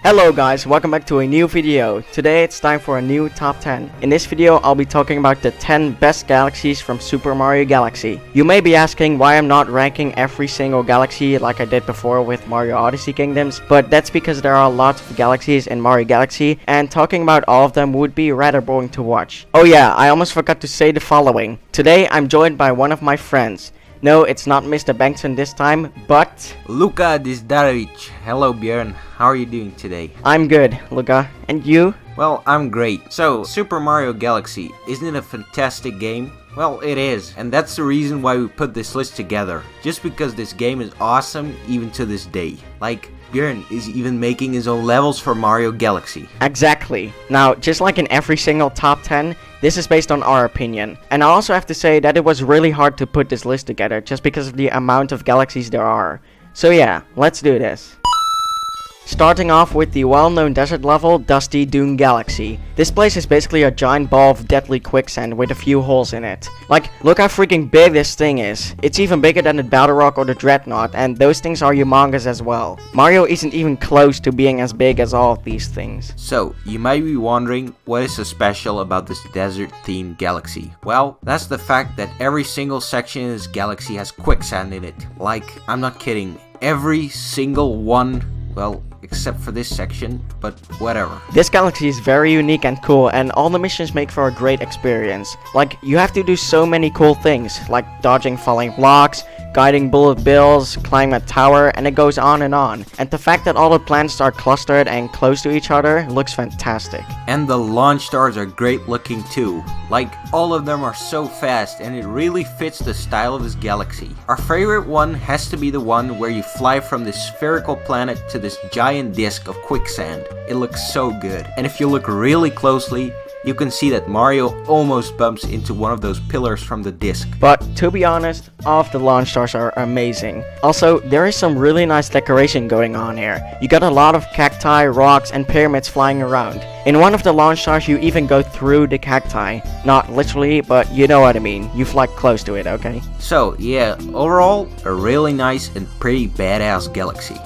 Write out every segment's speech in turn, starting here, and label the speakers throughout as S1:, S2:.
S1: Hello guys, welcome back to a new video. Today it's time for a new top 10. In this video I'll be talking about the 10 best galaxies from Super Mario Galaxy. You may be asking why I'm not ranking every single galaxy like I did before with Mario Odyssey Kingdoms, but that's because there are lots of galaxies in Mario Galaxy and talking about all of them would be rather boring to watch. Oh yeah, I almost forgot to say the following. Today I'm joined by one of my friends. No, it's not Mr. Bengtson this time, but
S2: Luka Dizdarevic. Hello Björn, how are you doing today?
S1: I'm good, Luka. And you?
S2: Well, I'm great. So, Super Mario Galaxy, isn't it a fantastic game? Well, it is, and that's the reason why we put this list together. Just because this game is awesome even to this day. Like, Björn is even making his own levels for Mario Galaxy.
S1: Exactly. Now, just like in every single top 10, this is based on our opinion. And I also have to say that it was really hard to put this list together just because of the amount of galaxies there are. So yeah, let's do this. Starting off with the well-known desert level, Dusty Dune Galaxy. This place is basically a giant ball of deadly quicksand with a few holes in it. Like, look how freaking big this thing is. It's even bigger than the Battle Rock or the Dreadnought, and those things are humongous as well. Mario isn't even close to being as big as all of these things.
S2: So, you might be wondering what is so special about this desert-themed galaxy. Well, that's the fact that every single section in this galaxy has quicksand in it. Like, I'm not kidding, every single one, well, except for this section, but whatever.
S1: This galaxy is very unique and cool, and all the missions make for a great experience. Like, you have to do so many cool things, like dodging falling blocks, guiding bullet bills, climbing a tower, and it goes on and on. And the fact that all the planets are clustered and close to each other looks fantastic.
S2: And the launch stars are great looking too. Like, all of them are so fast and it really fits the style of this galaxy. Our favorite one has to be the one where you fly from this spherical planet to this giant disc of quicksand. It looks so good. And if you look really closely, you can see that Mario almost bumps into one of those pillars from the disc.
S1: But to be honest, all of the launch stars are amazing. Also, there is some really nice decoration going on here. You got a lot of cacti, rocks, and pyramids flying around. In one of the launch stars, you even go through the cacti. Not literally, but you know what I mean. You fly close to it, okay?
S2: So yeah, overall, a really nice and pretty badass galaxy.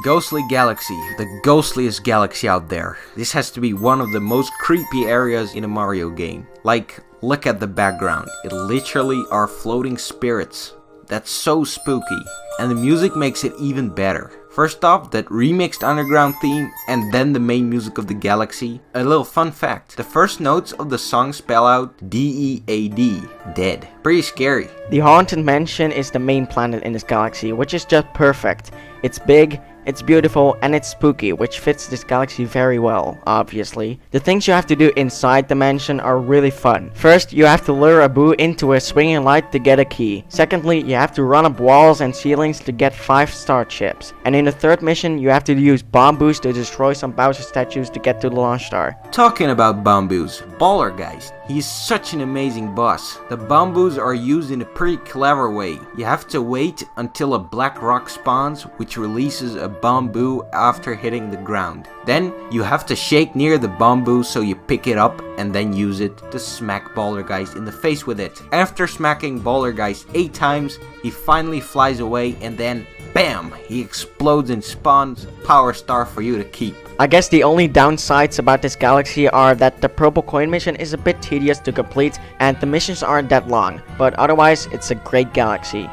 S2: Ghostly Galaxy, the ghostliest galaxy out there. This has to be one of the most creepy areas in a Mario game. Like, look at the background. It literally are floating spirits. That's so spooky. And the music makes it even better. First off, that remixed underground theme, and then the main music of the galaxy. A little fun fact, the first notes of the song spell out D-E-A-D, dead. Pretty scary.
S1: The Haunted Mansion is the main planet in this galaxy, which is just perfect. It's big, it's beautiful, and it's spooky, which fits this galaxy very well, obviously. The things you have to do inside the mansion are really fun. First, you have to lure a Boo into a swinging light to get a key. Secondly, you have to run up walls and ceilings to get 5-star chips. And in the third mission, you have to use bamboos to destroy some Bowser statues to get to the launch star.
S2: Talking about bamboos, Ballergeist. He's such an amazing boss. The bamboos are used in a pretty clever way. You have to wait until a black rock spawns, which releases a bamboo after hitting the ground. Then you have to shake near the bamboo so you pick it up and then use it to smack Ballergeist in the face with it. After smacking Ballergeist 8 times, he finally flies away and then BAM! He explodes and spawns Power Star for you to keep.
S1: I guess the only downsides about this galaxy are that the purple coin mission is a bit tedious to complete and the missions aren't that long, but otherwise it's a great galaxy.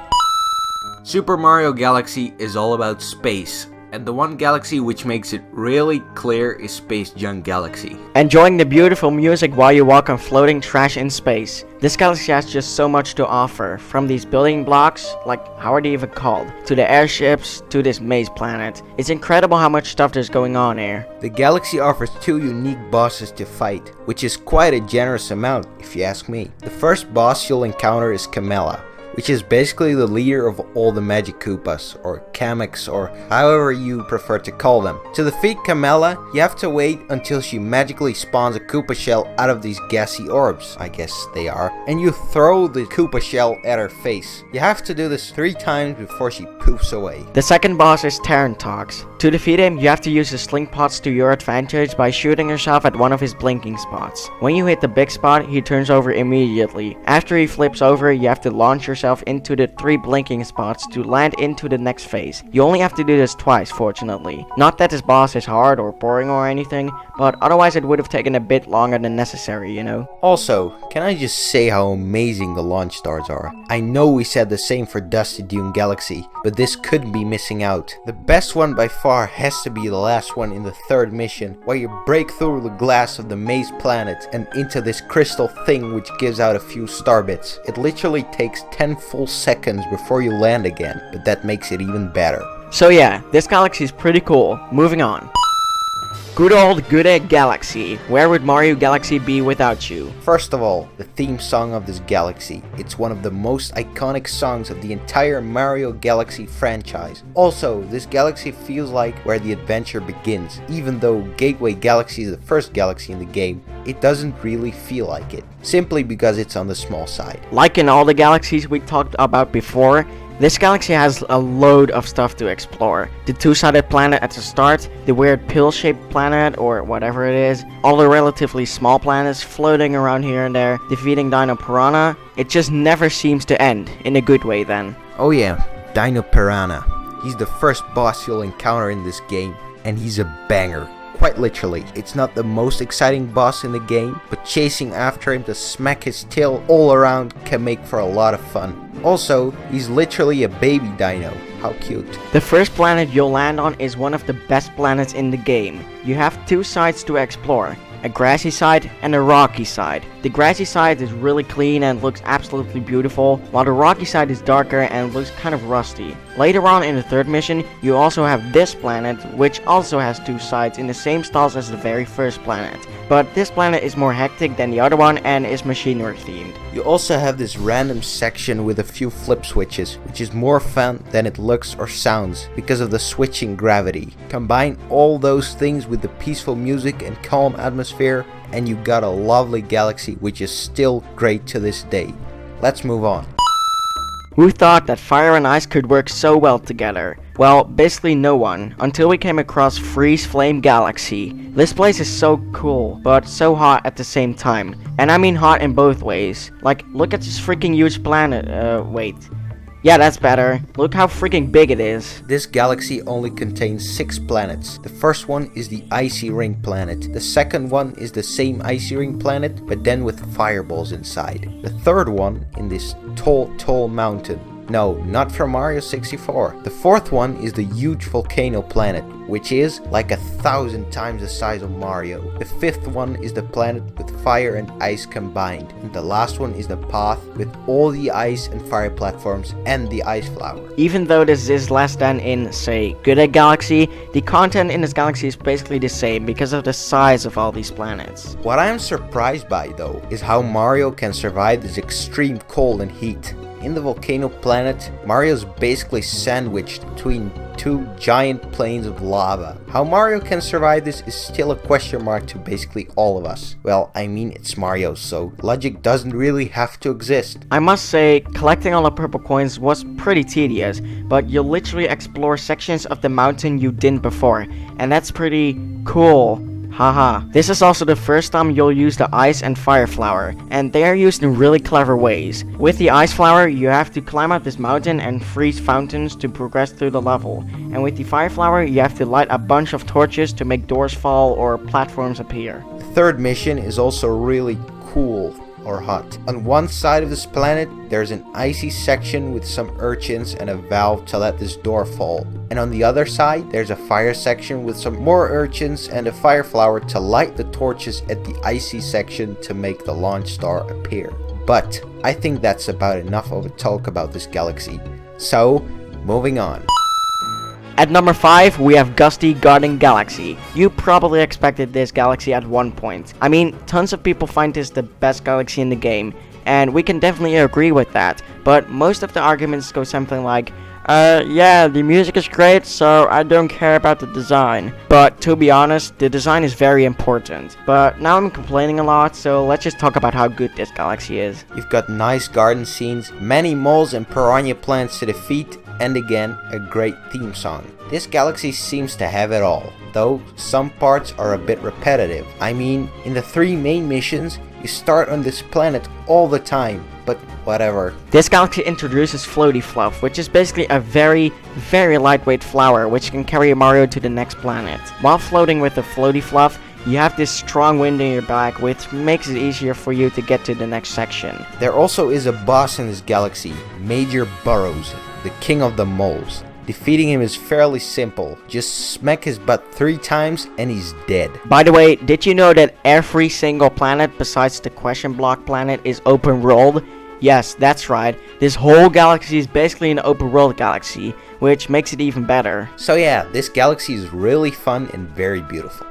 S2: Super Mario Galaxy is all about space, and the one galaxy which makes it really clear is Space Junk Galaxy.
S1: Enjoying the beautiful music while you walk on floating trash in space. This galaxy has just so much to offer, from these building blocks, like how are they even called, to the airships, to this maze planet. It's incredible how much stuff there's going on here.
S3: The galaxy offers 2 unique bosses to fight, which is quite a generous amount if you ask me. The first boss you'll encounter is Camella, which is basically the leader of all the Magic Koopas, or Kameks, or however you prefer to call them. To defeat Camella, you have to wait until she magically spawns a Koopa shell out of these gassy orbs, I guess they are, and you throw the Koopa shell at her face. You have to do this 3 times before she poofs away.
S1: The second boss is Terrantox. To defeat him, you have to use the sling pots to your advantage by shooting yourself at one of his blinking spots. When you hit the big spot, he turns over immediately. After he flips over, you have to launch yourself yourself into the 3 blinking spots to land into the next phase. You only have to do this twice, fortunately. Not that this boss is hard or boring or anything, but otherwise it would have taken a bit longer than necessary, you know?
S3: Also, can I just say how amazing the launch stars are? I know we said the same for Dusty Dune Galaxy, but this couldn't be missing out. The best one by far has to be the last one in the 3rd mission, where you break through the glass of the maze planet and into this crystal thing which gives out a few star bits. It literally takes 10 full seconds before you land again, but that makes it even better.
S1: So yeah, this galaxy is pretty cool. Moving on. Good old Galaxy. Where would Mario Galaxy be without you?
S3: First of all, the theme song of this galaxy. It's one of the most iconic songs of the entire Mario Galaxy franchise. Also, this galaxy feels like where the adventure begins. Even though Gateway Galaxy is the first galaxy in the game, it doesn't really feel like it. Simply because it's on the small side.
S1: Like in all the galaxies we talked about before, this galaxy has a load of stuff to explore. The 2-sided planet at the start, the weird pill-shaped planet or whatever it is, all the relatively small planets floating around here and there, defeating Dino Piranha. It just never seems to end, in a good way then.
S3: Oh yeah, Dino Piranha. He's the first boss you'll encounter in this game, and he's a banger. Quite literally, it's not the most exciting boss in the game, but chasing after him to smack his tail all around can make for a lot of fun. Also, he's literally a baby dino. How cute.
S1: The first planet you'll land on is one of the best planets in the game. You have 2 sides to explore. A grassy side and a rocky side. The grassy side is really clean and looks absolutely beautiful, while the rocky side is darker and looks kind of rusty. Later on in the 3rd mission, you also have this planet, which also has 2 sides in the same styles as the very first planet. But this planet is more hectic than the other one and is machinery themed.
S3: You also have this random section with a few flip switches, which is more fun than it looks or sounds because of the switching gravity. Combine all those things with the peaceful music and calm atmosphere, and you got a lovely galaxy which is still great to this day. Let's move on.
S1: Who thought that fire and ice could work so well together? Well, basically no one, until we came across Freeze Flame Galaxy. This place is so cool, but so hot at the same time. And I mean hot in both ways. Like, look at this freaking huge planet. Wait. Yeah, that's better. Look how freaking big it is.
S3: This galaxy only contains 6 planets. The first one is the Icy Ring planet. The second one is the same Icy Ring planet, but then with fireballs inside. The third one in this tall mountain. No, not from Mario 64. The fourth one is the huge volcano planet, which is like 1,000 times the size of Mario. The fifth one is the planet with fire and ice combined. And the last one is the path with all the ice and fire platforms and the ice flower.
S1: Even though this is less than in, say, Good Galaxy, the content in this galaxy is basically the same because of the size of all these planets.
S3: What I am surprised by though is how Mario can survive this extreme cold and heat. In the volcano planet, Mario's basically sandwiched between 2 giant plains of lava. How Mario can survive this is still a question mark to basically all of us. Well, I mean, it's Mario, so logic doesn't really have to exist.
S1: I must say, collecting all the purple coins was pretty tedious, but you'll literally explore sections of the mountain you didn't before, and that's pretty cool. Haha. This is also the first time you'll use the ice and fire flower, and they are used in really clever ways. With the ice flower, you have to climb up this mountain and freeze fountains to progress through the level. And with the fire flower, you have to light a bunch of torches to make doors fall or platforms appear.
S3: The third mission is also really cool or hot. On one side of this planet, there's an icy section with some urchins and a valve to let this door fall. And on the other side, there's a fire section with some more urchins and a fire flower to light the torches at the icy section to make the launch star appear. But I think that's about enough of a talk about this galaxy. So, moving on.
S1: At number 5, we have Gusty Garden Galaxy. You probably expected this galaxy at one point. I mean, tons of people find this the best galaxy in the game, and we can definitely agree with that. But most of the arguments go something like, yeah, the music is great, so I don't care about the design. But to be honest, the design is very important. But now I'm complaining a lot, so let's just talk about how good this galaxy is.
S3: You've got nice garden scenes, many moles and piranha plants to defeat, and again, a great theme song. This galaxy seems to have it all, though some parts are a bit repetitive. I mean, in the 3 main missions, You start on this planet all the time, but whatever.
S1: This galaxy introduces Floaty Fluff, which is basically a very, very lightweight flower which can carry Mario to the next planet. While floating with the Floaty Fluff, you have this strong wind in your back, which makes it easier for you to get to the next section.
S3: There also is a boss in this galaxy, Major Burrows, the king of the moles. Defeating him is fairly simple. Just smack his butt 3 times and he's dead.
S1: By the way, did you know that every single planet besides the question block planet is open world? Yes, that's right. This whole galaxy is basically an open world galaxy, which makes it even better.
S3: So yeah, this galaxy is really fun and very beautiful.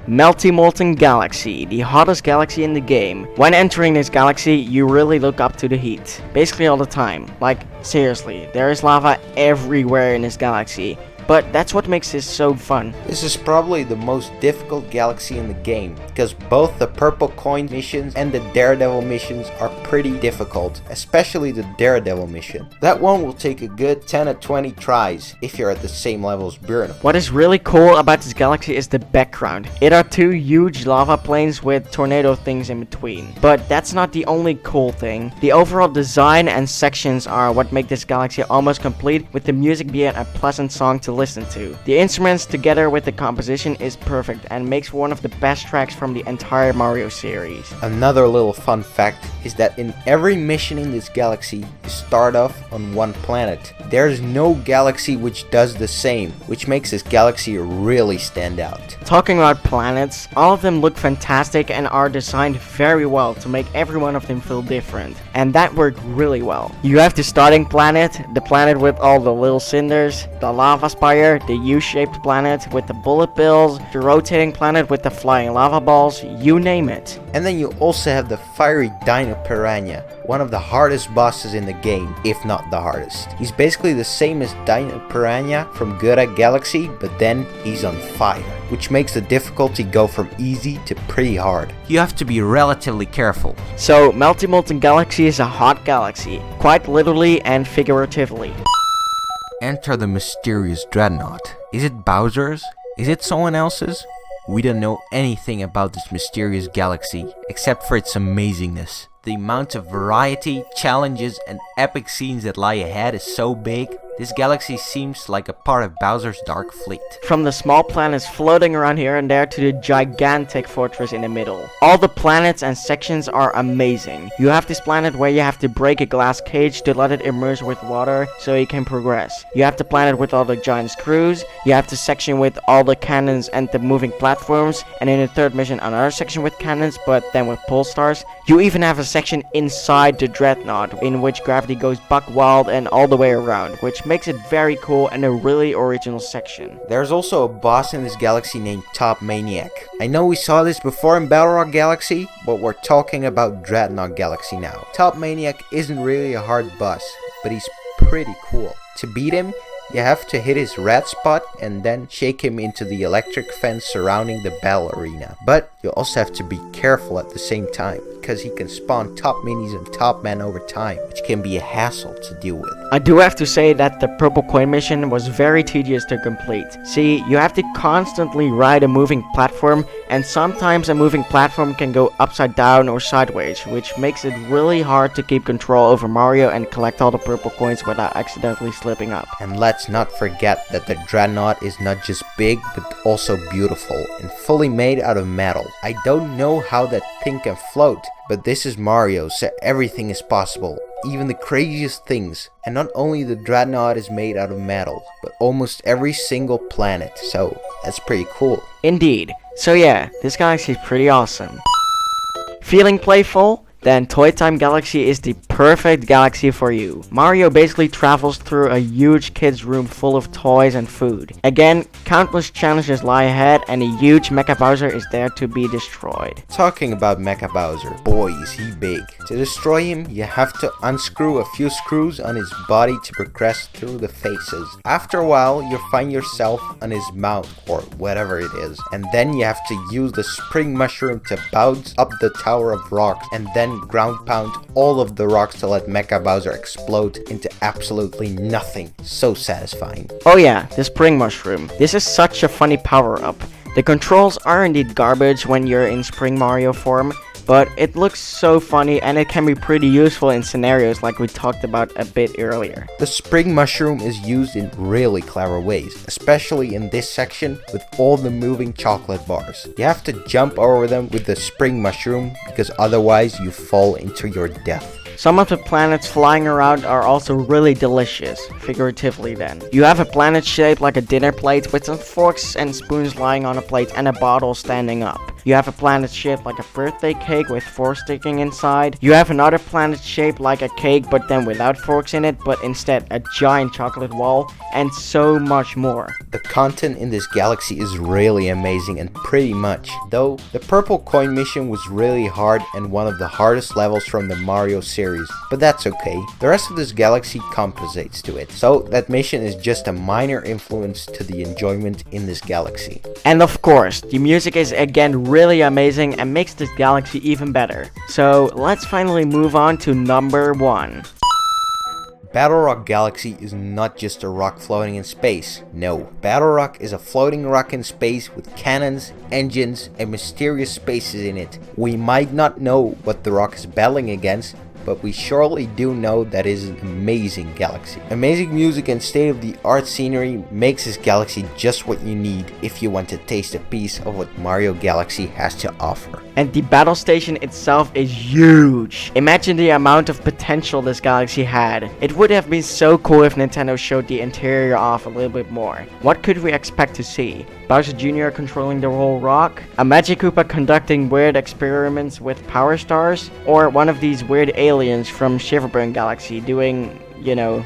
S1: Melty Molten Galaxy, the hottest galaxy in the game. When entering this galaxy, you really look up to the heat. Basically all the time. Like, seriously, there is lava everywhere in this galaxy. But that's what makes this so fun.
S3: This is probably the most difficult galaxy in the game, because both the purple coin missions and the Daredevil missions are pretty difficult, especially the Daredevil mission. That one will take a good 10 or 20 tries if you're at the same level as Bjorn.
S1: What is really cool about this galaxy is the background. It are 2 huge lava plains with tornado things in between. But that's not the only cool thing. The overall design and sections are what make this galaxy almost complete, with the music being a pleasant song to listen to. The instruments together with the composition is perfect and makes one of the best tracks from the entire Mario series.
S3: Another little fun fact is that in every mission in this galaxy, you start off on one planet. There's no galaxy which does the same, which makes this galaxy really stand out.
S1: Talking about planets, all of them look fantastic and are designed very well to make every one of them feel different. And that worked really well. You have the starting planet, the planet with all the little cinders, the lava spire, the U-shaped planet with the bullet bills, the rotating planet with the flying lava balls, you name it.
S3: And then you also have the fiery Dino Piranha, one of the hardest bosses in the game, if not the hardest. He's basically the same as Dino Piranha from Gura Galaxy, but then he's on fire, which makes the difficulty go from easy to pretty hard.
S2: You have to be relatively careful.
S1: So, Melty Molten Galaxy is a hot galaxy, quite literally and figuratively.
S2: Enter the mysterious Dreadnought. Is it Bowser's? Is it someone else's? We don't know anything about this mysterious galaxy, except for its amazingness. The amount of variety, challenges, and epic scenes that lie ahead is so big. This galaxy seems like a part of Bowser's Dark Fleet.
S1: From the small planets floating around here and there to the gigantic fortress in the middle. All the planets and sections are amazing. You have this planet where you have to break a glass cage to let it immerse with water so you can progress. You have the planet with all the giant screws. You have the section with all the cannons and the moving platforms. And in the third mission another section with cannons but then with pole stars. You even have a section inside the Dreadnought in which gravity goes buck wild and all the way around, which makes it very cool and a really original section.
S3: There's also a boss in this galaxy named Top Maniac. I know we saw this before in Balrog Galaxy, but we're talking about Dreadnought Galaxy now. Top Maniac isn't really a hard boss, but he's pretty cool. To beat him, you have to hit his red spot and then shake him into the electric fence surrounding the battle arena. But you also have to be careful at the same time, because he can spawn top minis and top men over time, which can be a hassle to deal with.
S1: I do have to say that the purple coin mission was very tedious to complete. See, you have to constantly ride a moving platform, and sometimes a moving platform can go upside down or sideways, which makes it really hard to keep control over Mario and collect all the purple coins without accidentally slipping up.
S3: And let's not forget that the Dreadnought is not just big, but also beautiful and fully made out of metal. I don't know how that thing can float, but this is Mario, so everything is possible, even the craziest things. And not only the Dreadnought is made out of metal, but almost every single planet, so that's pretty cool.
S1: Indeed. So yeah, this galaxy is pretty awesome. Feeling playful? Then Toy Time Galaxy is the perfect galaxy for you. Mario basically travels through a huge kid's room full of toys and food. Again, countless challenges lie ahead and a huge Mecha Bowser is there to be destroyed.
S3: Talking about Mecha Bowser, boy is he big. To destroy him, you have to unscrew a few screws on his body to progress through the faces. After a while, you find yourself on his mouth, or whatever it is, and then you have to use the spring mushroom to bounce up the tower of rocks and then ground pound all of the rocks to let Mecha Bowser explode into absolutely nothing. So satisfying.
S1: Oh yeah, the spring mushroom. This is such a funny power up. The controls are indeed garbage when you're in Spring Mario form, but it looks so funny and it can be pretty useful in scenarios like we talked about a bit earlier.
S3: The spring mushroom is used in really clever ways, especially in this section with all the moving chocolate bars. You have to jump over them with the spring mushroom because otherwise you fall into your death.
S1: Some of the planets flying around are also really delicious, figuratively then. You have a planet shaped like a dinner plate with some forks and spoons lying on a plate and a bottle standing up. You have a planet shaped like a birthday cake with forks sticking inside. You have another planet shaped like a cake but then without forks in it, but instead a giant chocolate wall, and so much more.
S3: The content in this galaxy is really amazing and pretty much, though the purple coin mission was really hard and one of the hardest levels from the Mario series, but that's okay. The rest of this galaxy compensates to it, so that mission is just a minor influence to the enjoyment in this galaxy.
S1: And of course, the music is again really amazing and makes this galaxy even better. So let's finally move on to number 1.
S3: Battle Rock Galaxy is not just a rock floating in space. No, Battle Rock is a floating rock in space with cannons, engines, and mysterious spaces in it. We might not know what the rock is battling against, but we surely do know that it is an amazing galaxy. Amazing music and state-of-the-art scenery makes this galaxy just what you need if you want to taste a piece of what Mario Galaxy has to offer.
S1: And the battle station itself is huge. Imagine the amount of potential this galaxy had. It would have been so cool if Nintendo showed the interior off a little bit more. What could we expect to see? Bowser Jr. controlling the whole rock? A Magic Koopa conducting weird experiments with power stars? Or one of these weird aliens from Shiverburn Galaxy doing, you know,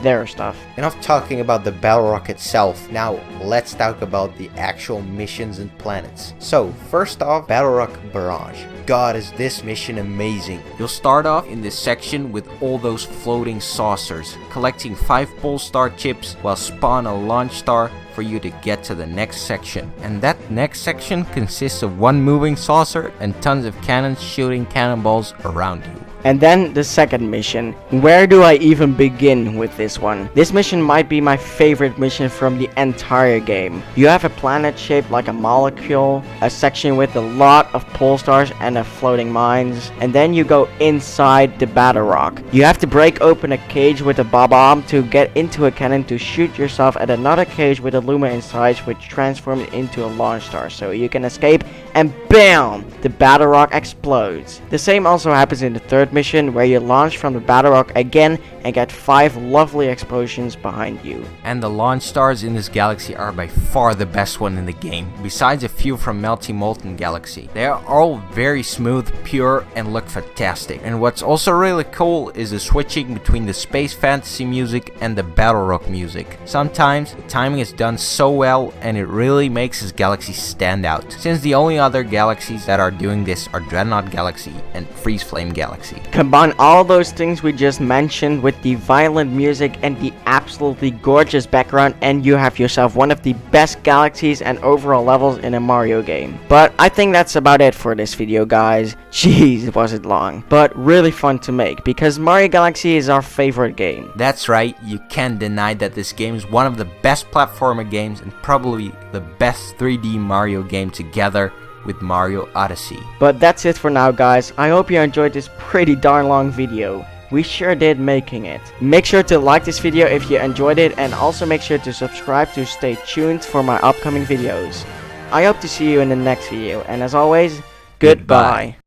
S1: their stuff.
S3: Enough talking about the Battle Rock itself, now let's talk about the actual missions and planets. So, first off, Battle Rock Barrage. God, is this mission amazing.
S2: You'll start off in this section with all those floating saucers, collecting 5 pole star chips while spawn a launch star for you to get to the next section. And that next section consists of one moving saucer and tons of cannons shooting cannonballs around you.
S1: And then the second mission. Where do I even begin with this one? This mission might be my favorite mission from the entire game. You have a planet shaped like a molecule, a section with a lot of pole stars and a floating mines, and then you go inside the battle rock. You have to break open a cage with a bomb to get into a cannon to shoot yourself at another cage with a Luma inside, which transforms into a launch star so you can escape, and BAM! The battle rock explodes. The same also happens in the third mission, where you launch from the battle rock again and get 5 lovely explosions behind you.
S2: And the launch stars in this galaxy are by far the best one in the game, besides a few from Melty Molten Galaxy. They are all very smooth, pure, and look fantastic. And what's also really cool is the switching between the space fantasy music and the battle rock music. Sometimes the timing is done so well and it really makes this galaxy stand out, since the only other galaxies that are doing this are Dreadnought Galaxy and Freeze Flame Galaxy.
S1: Combine all those things we just mentioned with the violent music and the absolutely gorgeous background, and you have yourself one of the best galaxies and overall levels in a Mario game. But I think that's about it for this video, guys. Jeez, was it long, but really fun to make because Mario Galaxy is our favorite game.
S2: That's right, you can't deny that this game is one of the best platformer games and probably the best 3D Mario game together with Mario Odyssey.
S1: But that's it for now, guys. I hope you enjoyed this pretty darn long video. We sure did making it. Make sure to like this video if you enjoyed it, and also make sure to subscribe to stay tuned for my upcoming videos. I hope to see you in the next video, and as always, goodbye.